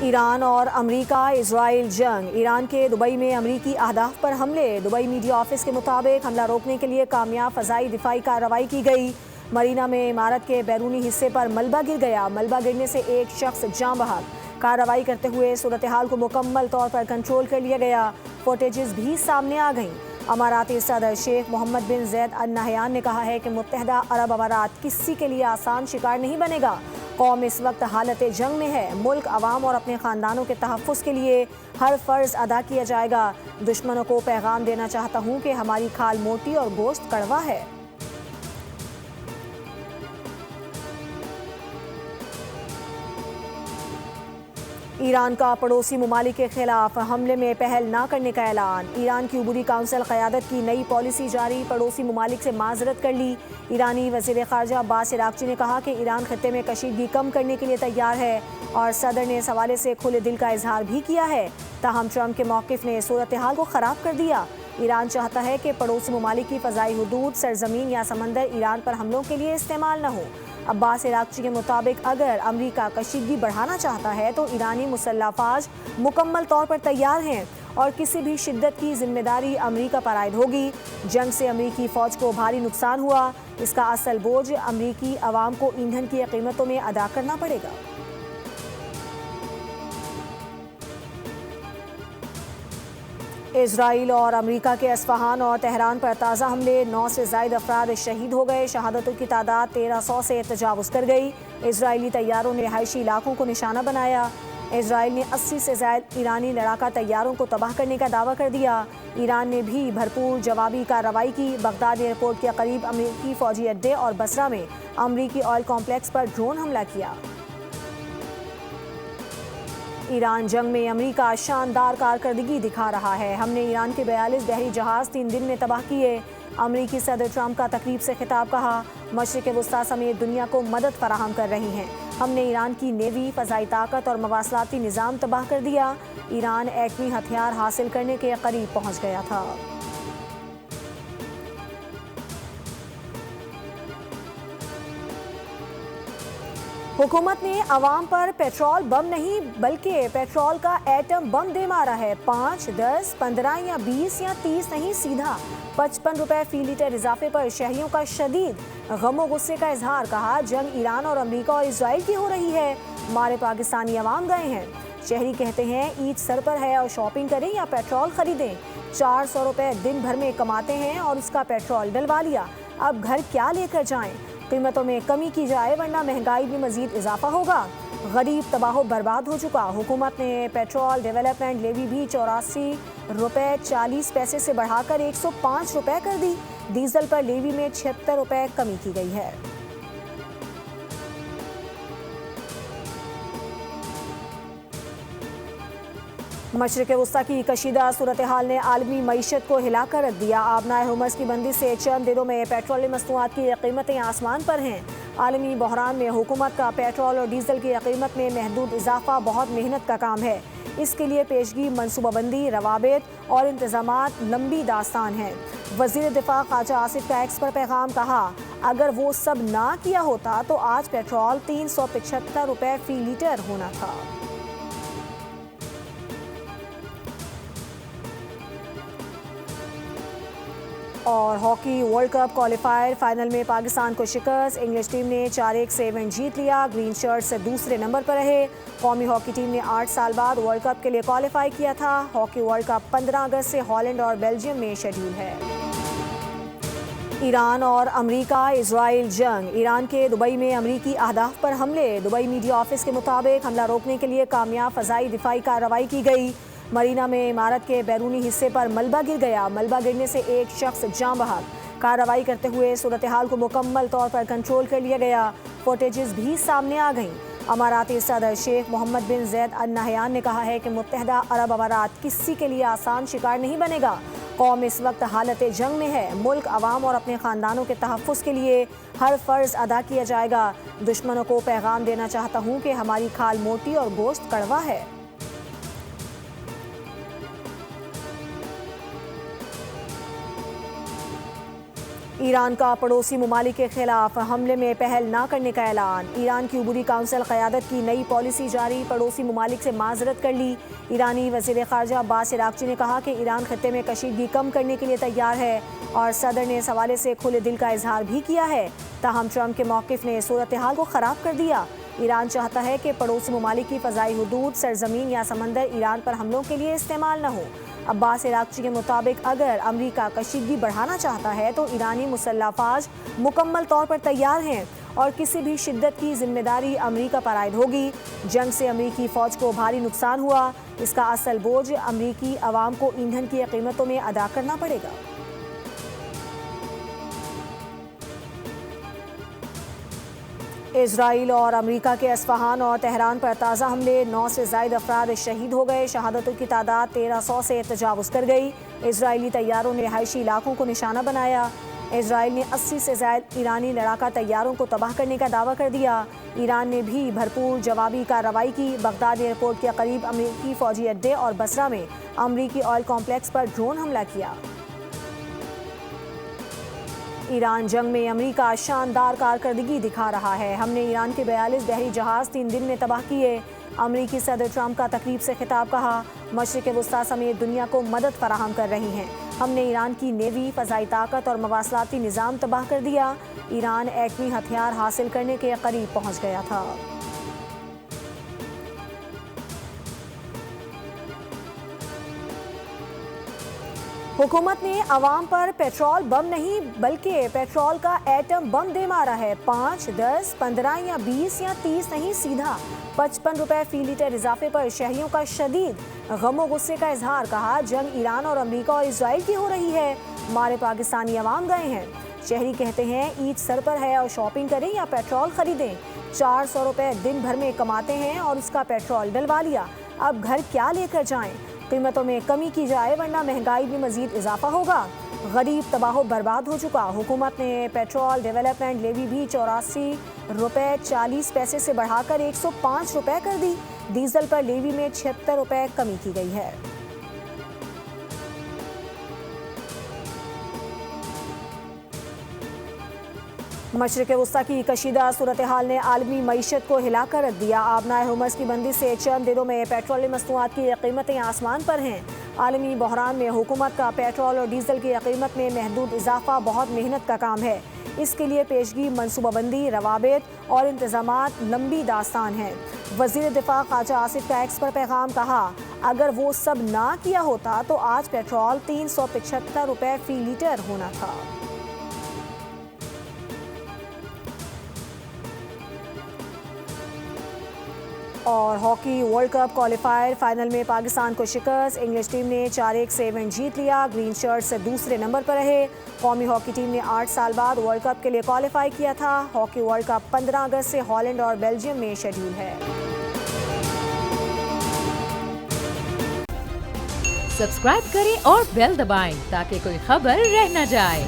ایران اور امریکہ اسرائیل جنگ، ایران کے دبئی میں امریکی اہداف پر حملے۔ دبئی میڈیا آفس کے مطابق حملہ روکنے کے لیے کامیاب فضائی دفاعی کارروائی کی گئی۔ مرینا میں عمارت کے بیرونی حصے پر ملبہ گر گیا۔ ملبہ گرنے سے ایک شخص جاں بحق۔ کارروائی کرتے ہوئے صورتحال کو مکمل طور پر کنٹرول کر لیا گیا۔ فوٹیجز بھی سامنے آ گئیں۔ اماراتی صدر شیخ محمد بن زید ال نہیان نے کہا ہے کہ متحدہ عرب امارات کسی کے لیے آسان شکار نہیں بنے گا۔ قوم اس وقت حالت جنگ میں ہے۔ ملک، عوام اور اپنے خاندانوں کے تحفظ کے لیے ہر فرض ادا کیا جائے گا۔ دشمنوں کو پیغام دینا چاہتا ہوں کہ ہماری کھال موٹی اور گوشت کڑوا ہے۔ ایران کا پڑوسی ممالک کے خلاف حملے میں پہل نہ کرنے کا اعلان۔ ایران کی عبوری کونسل قیادت کی نئی پالیسی جاری، پڑوسی ممالک سے معذرت کر لی۔ ایرانی وزیر خارجہ عباس عراقچی نے کہا کہ ایران خطے میں کشیدگی کم کرنے کے لیے تیار ہے اور صدر نے اس حوالے سے کھلے دل کا اظہار بھی کیا ہے۔ تاہم ٹرمپ کے موقف نے صورتحال کو خراب کر دیا۔ ایران چاہتا ہے کہ پڑوسی ممالک کی فضائی حدود، سرزمین یا سمندر ایران پر حملوں کے لیے استعمال نہ ہو۔ عباس عراقچی کے مطابق اگر امریکہ کشیدگی بڑھانا چاہتا ہے تو ایرانی مسلح افواج مکمل طور پر تیار ہیں اور کسی بھی شدت کی ذمہ داری امریکہ پر عائد ہوگی۔ جنگ سے امریکی فوج کو بھاری نقصان ہوا، اس کا اصل بوجھ امریکی عوام کو ایندھن کی قیمتوں میں ادا کرنا پڑے گا۔ اسرائیل اور امریکہ کے اصفہان اور تہران پر تازہ حملے، 9 سے زائد افراد شہید ہو گئے، شہادتوں کی تعداد 1300 سے تجاوز کر گئی۔ اسرائیلی طیاروں نے رہائشی علاقوں کو نشانہ بنایا۔ اسرائیل نے 80 سے زائد ایرانی لڑاکا طیاروں کو تباہ کرنے کا دعویٰ کر دیا۔ ایران نے بھی بھرپور جوابی کارروائی کی۔ بغداد ایئرپورٹ کے قریب امریکی فوجی اڈے اور بصرہ میں امریکی آئل کمپلیکس پر ڈرون حملہ کیا۔ ایران جنگ میں امریکہ شاندار کارکردگی دکھا رہا ہے۔ ہم نے ایران کے 42 بحری جہاز 3 دن میں تباہ کیے۔ امریکی صدر ٹرمپ کا تقریب سے خطاب، کہا مشرق وسطیٰ سمیت دنیا کو مدد فراہم کر رہی ہیں۔ ہم نے ایران کی نیوی، فضائی طاقت اور مواصلاتی نظام تباہ کر دیا۔ ایران ایٹمی ہتھیار حاصل کرنے کے قریب پہنچ گیا تھا۔ حکومت نے عوام پر پیٹرول بم نہیں بلکہ پیٹرول کا ایٹم بم دے مارا ہے۔ 5، 10، 15 یا 20 یا 30 نہیں، سیدھا 55 روپے فی لیٹر اضافے پر شہریوں کا شدید غم و غصے کا اظہار، کہا جنگ ایران اور امریکہ اور اسرائیل کی ہو رہی ہے، ہمارے پاکستانی عوام گئے ہیں۔ شہری کہتے ہیں عید سر پر ہے اور شاپنگ کریں یا پیٹرول خریدیں۔ 400 روپے دن بھر میں کماتے ہیں اور اس کا پیٹرول ڈلوا لیا، اب گھر کیا لے کر جائیں؟ قیمتوں میں کمی کی جائے ورنہ مہنگائی میں مزید اضافہ ہوگا۔ غریب تباہ و برباد ہو چکا۔ حکومت نے پیٹرول ڈیولپمنٹ لیوی بھی 84 روپے 40 پیسے سے بڑھا کر 105 روپے کر دی۔ ڈیزل پر لیوی میں 76 روپے کمی کی گئی ہے۔ مشرق وسطیٰ کی کشیدہ صورتحال نے عالمی معیشت کو ہلا کر رکھ دیا۔ آبنائے ہرمز کی بندی سے چند دنوں میں پیٹرولیم مصنوعات کی قیمتیں آسمان پر ہیں۔ عالمی بحران میں حکومت کا پیٹرول اور ڈیزل کی قیمت میں محدود اضافہ بہت محنت کا کام ہے۔ اس کے لیے پیشگی، منصوبہ بندی، روابط اور انتظامات لمبی داستان ہے۔ وزیر دفاع خواجہ آصف کا ایکس پر پیغام، کہا اگر وہ سب نہ کیا ہوتا تو آج پیٹرول 375 روپے فی لیٹر ہونا تھا۔ اور hockey world cup qualifier final میں پاکستان کو شکست، انگلش ٹیم نے 4-1 سے ایونٹ جیت لیا، گرین شرٹ سے دوسرے نمبر پر رہے۔ قومی ہاکی ٹیم نے 8 سال بعد ورلڈ کپ کے لیے کوالیفائی کیا تھا۔ ہاکی ورلڈ کپ 15 اگست سے ہالینڈ اور بیلجیم میں شیڈول ہے۔ ایران اور امریکہ اسرائیل جنگ، ایران کے دبئی میں امریکی اہداف پر حملے۔ دبئی میڈیا آفس کے مطابق حملہ روکنے کے لیے کامیاب فضائی دفاعی کارروائی کی گئی۔ مرینا میں عمارت کے بیرونی حصے پر ملبہ گر گیا۔ ملبہ گرنے سے ایک شخص جاں بحق۔ کارروائی کرتے ہوئے صورتحال کو مکمل طور پر کنٹرول کر لیا گیا۔ فوٹیجز بھی سامنے آ گئیں۔ اماراتی صدر شیخ محمد بن زید ال نہیان نے کہا ہے کہ متحدہ عرب امارات کسی کے لیے آسان شکار نہیں بنے گا۔ قوم اس وقت حالت جنگ میں ہے۔ ملک، عوام اور اپنے خاندانوں کے تحفظ کے لیے ہر فرض ادا کیا جائے گا۔ دشمنوں کو پیغام دینا چاہتا ہوں کہ ہماری کھال موٹی اور گوشت کڑوا ہے۔ ایران کا پڑوسی ممالک کے خلاف حملے میں پہل نہ کرنے کا اعلان۔ ایران کی عبوری کونسل قیادت کی نئی پالیسی جاری، پڑوسی ممالک سے معذرت کر لی۔ ایرانی وزیر خارجہ عباس عراقچی نے کہا کہ ایران خطے میں کشیدگی کم کرنے کے لیے تیار ہے اور صدر نے اس حوالے سے کھلے دل کا اظہار بھی کیا ہے۔ تاہم ٹرمپ کے موقف نے صورتحال کو خراب کر دیا۔ ایران چاہتا ہے کہ پڑوسی ممالک کی فضائی حدود، سرزمین یا سمندر ایران پر حملوں کے لیے استعمال نہ ہو۔ عباس عراقچی کے مطابق اگر امریکہ کشیدگی بڑھانا چاہتا ہے تو ایرانی مسلح افواج مکمل طور پر تیار ہیں اور کسی بھی شدت کی ذمہ داری امریکہ پر عائد ہوگی۔ جنگ سے امریکی فوج کو بھاری نقصان ہوا، اس کا اصل بوجھ امریکی عوام کو ایندھن کی قیمتوں میں ادا کرنا پڑے گا۔ اسرائیل اور امریکہ کے اصفہان اور تہران پر تازہ حملے، 9 سے زائد افراد شہید ہو گئے، شہادتوں کی تعداد 1300 سے تجاوز کر گئی۔ اسرائیلی طیاروں نے رہائشی علاقوں کو نشانہ بنایا۔ اسرائیل نے 80 سے زائد ایرانی لڑاکا طیاروں کو تباہ کرنے کا دعویٰ کر دیا۔ ایران نے بھی بھرپور جوابی کارروائی کی۔ بغداد ایئرپورٹ کے قریب امریکی فوجی اڈے اور بصرہ میں امریکی آئل کمپلیکس پر ڈرون حملہ کیا۔ ایران جنگ میں امریکہ شاندار کارکردگی دکھا رہا ہے، ہم نے ایران کے 42 بحری جہاز 3 دن میں تباہ کیے۔ امریکی صدر ٹرمپ کا تقریب سے خطاب، کہا مشرق وسطیٰ سمیت دنیا کو مدد فراہم کر رہی ہیں، ہم نے ایران کی نیوی، فضائی طاقت اور مواصلاتی نظام تباہ کر دیا۔ ایران ایٹمی ہتھیار حاصل کرنے کے قریب پہنچ گیا تھا۔ حکومت نے عوام پر پیٹرول بم نہیں بلکہ پیٹرول کا ایٹم بم دے مارا ہے۔ 5، 10، 15 یا 20 یا 30 نہیں، سیدھا 55 روپے فی لیٹر اضافے پر شہریوں کا شدید غم و غصے کا اظہار، کہا جنگ ایران اور امریکہ اور اسرائیل کی ہو رہی ہے، ہمارے پاکستانی عوام گئے ہیں۔ شہری کہتے ہیں عید سر پر ہے اور شاپنگ کریں یا پیٹرول خریدیں، 400 روپے دن بھر میں کماتے ہیں اور اس کا پیٹرول ڈلوا لیا، اب گھر کیا لے کر جائیں؟ قیمتوں میں کمی کی جائے ورنہ مہنگائی میں مزید اضافہ ہوگا۔ غریب تباہ و برباد ہو چکا۔ حکومت نے پیٹرول ڈیولپمنٹ لیوی بھی 84 روپے 40 پیسے سے بڑھا کر 105 روپے کر دی۔ ڈیزل پر لیوی میں 76 روپے کمی کی گئی ہے۔ مشرق وسطیٰ کی کشیدہ صورتحال نے عالمی معیشت کو ہلا کر رکھ دیا۔ آبنائے ہرمز کی بندی سے چند دنوں میں پیٹرولیم مصنوعات کی قیمتیں آسمان پر ہیں۔ عالمی بحران میں حکومت کا پیٹرول اور ڈیزل کی قیمت میں محدود اضافہ بہت محنت کا کام ہے۔ اس کے لیے پیشگی، منصوبہ بندی، روابط اور انتظامات لمبی داستان ہے۔ وزیر دفاع خواجہ آصف کا ایکس پر پیغام، کہا اگر وہ سب نہ کیا ہوتا تو آج پیٹرول 375 روپے فی لیٹر ہونا تھا۔ اور hockey world cup qualifier final میں پاکستان کو شکست، انگلش ٹیم نے 4-1 سے ایونٹ جیت لیا، گرین شرٹ سے دوسرے نمبر پر رہے۔ قومی ہاکی ٹیم نے 8 سال بعد ورلڈ کپ کے لیے کوالیفائی کیا تھا۔ ہاکی ورلڈ کپ 15 اگست سے ہالینڈ اور بیلجیم میں شیڈول ہے۔ سبسکرائب کریں اور بیل دبائیں تاکہ کوئی خبر رہ نہ جائے۔